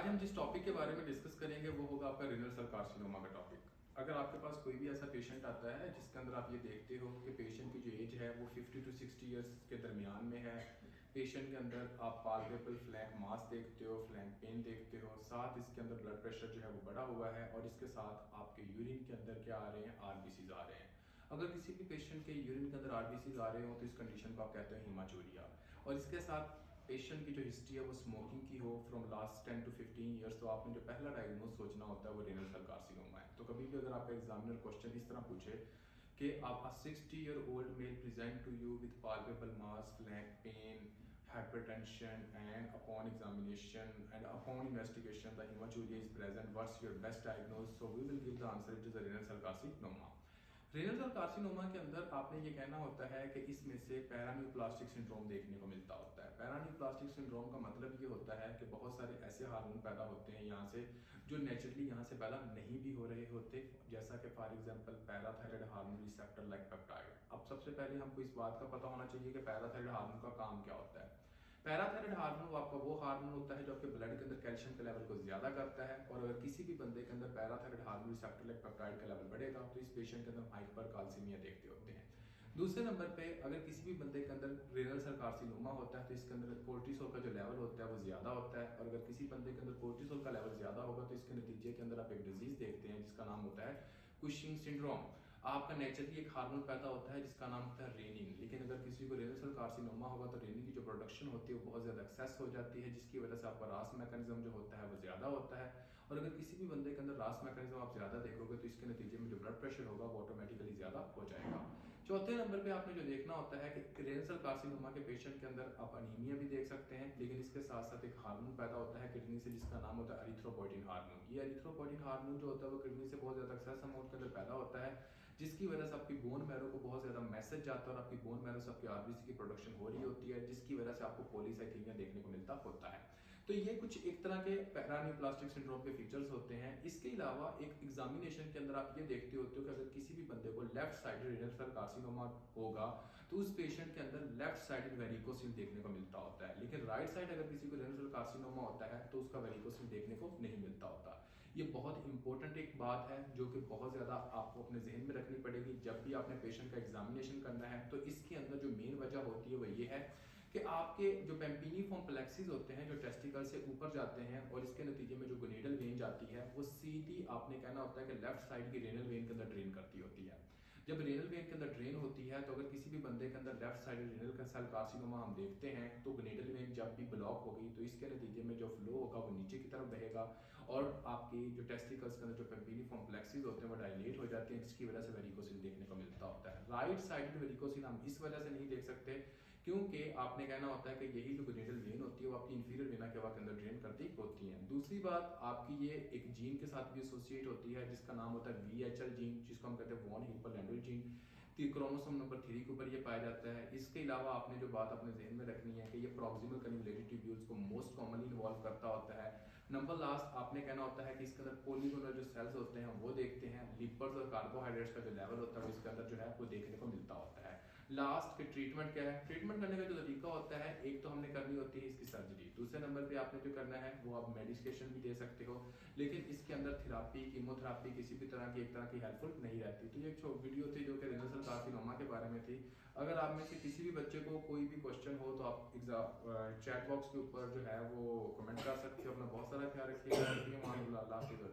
आज हम जिस टॉपिक के बारे में डिस्कस करेंगे वो होगा आपका रीनल सेल कार्सिनोमा का टॉपिक। अगर आपके पास कोई भी ऐसा पेशेंट आता है जिसके अंदर आप ये देखते हो कि पेशेंट की जो एज है वो 50 टू 60 इयर्स के दरमियान में है, पेशेंट के अंदर आप पाल्पेबल फ्लैंक मास देखते हो, फ्लैंक पेन देखते हो, साथ इसके अंदर ब्लड प्रेशर जो है वो बढ़ा हुआ है और इसके साथ आपके यूरिन के अंदर क्या आ रहे हैं, आरबीसीज आ रहे हैं। अगर किसी भी पेशेंट के यूरिन के अंदर आरबीसीज आ रहे हो तो इस कंडीशन को आप कहते हैं हीमाचूरिया। और इसके साथ पेशेंट की जो हिस्ट्री है वो स्मोकिंग की हो फ्रॉम लास्ट 10 टू 15 इयर्स, तो आपने जो पहला डायग्नोज सोचना होता है वो रीनल सेल कार्सिनोमा है। तो कभी भी अगर आपका एग्जामिनर क्वेश्चन इस तरह पूछे कि आप 60-year-old male present to you with palpable mass, flank pain, hypertension, and upon examination and upon investigation the hematuria is present, what's your best diagnosis? So we will give the answer, it is a renal cell carcinoma। Renal cell carcinoma के अंदर आपने ये कहना होता है कि इसमें से पैरान्यूप्लास्टिक सिंड्रोम देखने को मिलता होता है। पैरान्यूप्लास्टिक सिंड्रोम का मतलब ये होता है कि बहुत सारे ऐसे हार्मोन पैदा होते हैं यहाँ से जो नेचुरली यहाँ से पैदा नहीं भी हो रहे होते, जैसा कि for example parathyroid hormone receptor like peptide. अब सबसे पहले हमको इस बात का पता होना चाहिए कि पैराथायराइड हार्मोन का काम क्या होता है। पैराथायराइड हार्मोन आपका वो हार्मोन होता है जो आपके ब्लड के अंदर कैल्शियम के लेवल को ज्यादा करता है, और अगर किसी भी बंदे के अंदर parathyroid hormone receptor like peptide का लेवल बढ़ेगा तो इस पेशेंट के अंदर हाइपर कैल्सीमिया देखते होते हैं। दूसरे नंबर पे अगर किसी भी बंदे के अंदर रेनल सेल कार्सिनोमा होता है तो इसके अंदर कोर्टिसोल का जो लेवल होता है वो ज्यादा होता है, और अगर किसी बंदे के अंदर कोर्टिसोल का लेवल ज्यादा होगा तो इसके नतीजे के अंदर आप एक डिजीज देखते हैं जिसका नाम होता है कुशिंग सिंड्रोम। आपका नेचुरली एक हार्मोन पैदा होता है जिसका नाम होता है रेनिन, लेकिन अगर किसी को रेनल सेल कार्सिनोमा होगा तो रेनिन की जो प्रोडक्शन होती है वो बहुत ज्यादा एक्सेस हो जाती है, जिसकी वजह से आपका रास मैकेनिज्म जो होता है वो ज्यादा होता है। और अगर किसी भी बंदे के अंदर रास मैकेनिज्म आप ज्यादा देखोगे तो इसके नतीजे में जो ब्लड प्रेशर होगा वो ऑटोमेटिकली ज्यादा हो जाएगा। चौथे नंबर पे आपने जो देखना होता है कि रेनल सेल कार्सिनोमा के पेशेंट के अंदर आप अनीमिया भी देख सकते हैं, लेकिन इसके साथ साथ एक हार्मोन पैदा होता है किडनी से जिसका नाम होता है एरिथ्रोपोइटिन हार्मोन। ये एरिथ्रोपोइटिन हार्मोन जो होता है वो किडनी से बहुत ज्यादा एक्सेस अमाउंट के अंदर पैदा होता है, जिसकी वजह से आपकी बोन मैरो को बहुत ज्यादा मैसेज जाता है और आपकी बोन मैरो से आपकी आरबीसी की प्रोडक्शन हो रही होती है, जिसकी वजह से आपको पॉलीसाइथेमिया देखने को मिलता होता है। तो ये कुछ एक तरह के पैरान्यूप्लास्टिक सिंड्रोम के फीचर्स होते हैं। इसके अलावा एक एग्जामिनेशन के अंदर आप ये देखते होते हो कि अगर किसी भी बंदे को left sided renal cell carcinoma होगा तो उस पेशेंट के अंदर लेफ्ट साइडेड वेरिकोसिल देखने को मिलता होता है, लेकिन राइट साइड अगर किसी को रेनल सेल कार्सिनोमा होता है तो उसका वेरिकोसिल देखने को नहीं मिलता होता। ये बहुत इंपॉर्टेंट एक बात है जो कि बहुत ज्यादा आपको अपने जहन में रखनी पड़ेगी जब भी आपने पेशेंट का एग्जामिनेशन करना है। तो इसके अंदर जो मेन वजह होती है वो ये है कि आपके जो पेम्पिनिफॉर्म प्लेक्सिस होते हैं जो टेस्टिकल से ऊपर जाते हैं और इसके नतीजे में जो गोनेडल वेन जाती है वो सीधी आपने कहना होता है कि लेफ्ट साइड की रेनल वेन के अंदर ड्रेन करती होती है। जब रेनल वेन के अंदर ड्रेन होती है तो अगर किसी भी बंदे के अंदर लेफ्ट साइड रेनल का सेल कार्सिनोमा हम देखते हैं तो गोनेडल वेन जब भी ब्लॉक होगी तो इसके नतीजे में जो फ्लो होगा वो नीचे की तरफ बहेगा और आपकी जो टेस्टिकल्स के अंदर जो पेम्पिनिफॉर्म प्लेक्सिस होते हैं वो डायलेट हो जाते हैं, जिसकी वजह से वेरिकोसिल देखने को मिलता होता है। राइट साइड वेरिकोसिल हम इस वजह से नहीं देख सकते क्योंकि आपने कहना होता है कि यही जो गोनेडल वेन होती है वो आपकी इंफीरियर वेना केवा के अंदर ड्रेन करती होती है। दूसरी बात आपकी ये एक जीन के साथ भी एसोसिएट होती है जिसका नाम होता है VHL जीन, जिसको हम कहते हैं वॉन हिप्पल-लैंडल जीन, क्रोमोसोम नंबर 3 के ऊपर ये पाया जाता है। इसके अलावा आपने जो बात अपने जहन में रखनी है कि ये प्रॉक्सिमल कन्वोल्यूटेड ट्यूब्यूल्स को मोस्ट कॉमनली इन्वॉल्व करता होता है। नंबर लास्ट आपने कहना होता है कि इसके अंदर पॉलीगोनल जो सेल्स होते हैं वो देखते हैं, लिपिड्स और कार्बोहाइड्रेट्स का जो लेवल होता है वो इसके अंदर जो है वो देखने को मिलता होता है। लास्ट के ट्रीटमेंट क्या है, ट्रीटमेंट करने का जो तरीका होता है एक तो हमने करनी होती है इसकी सर्जरी, दूसरे नंबर पे आपने जो करना है वो आप मेडिकेशन भी दे सकते हो, लेकिन इसके अंदर थेरापी, कीमोथेरापी किसी भी तरह की एक तरह की हेल्पफुल नहीं रहती। तो ये एक वीडियो थी जो कि रेनल सेल कार्सिनोमा के बारे में थी। अगर आप में से किसी भी बच्चे को कोई भी क्वेश्चन हो तो आप चैट बॉक्स के ऊपर जो है वो कमेंट कर सकते हो। अपना बहुत सारा ख्याल रखिएगा।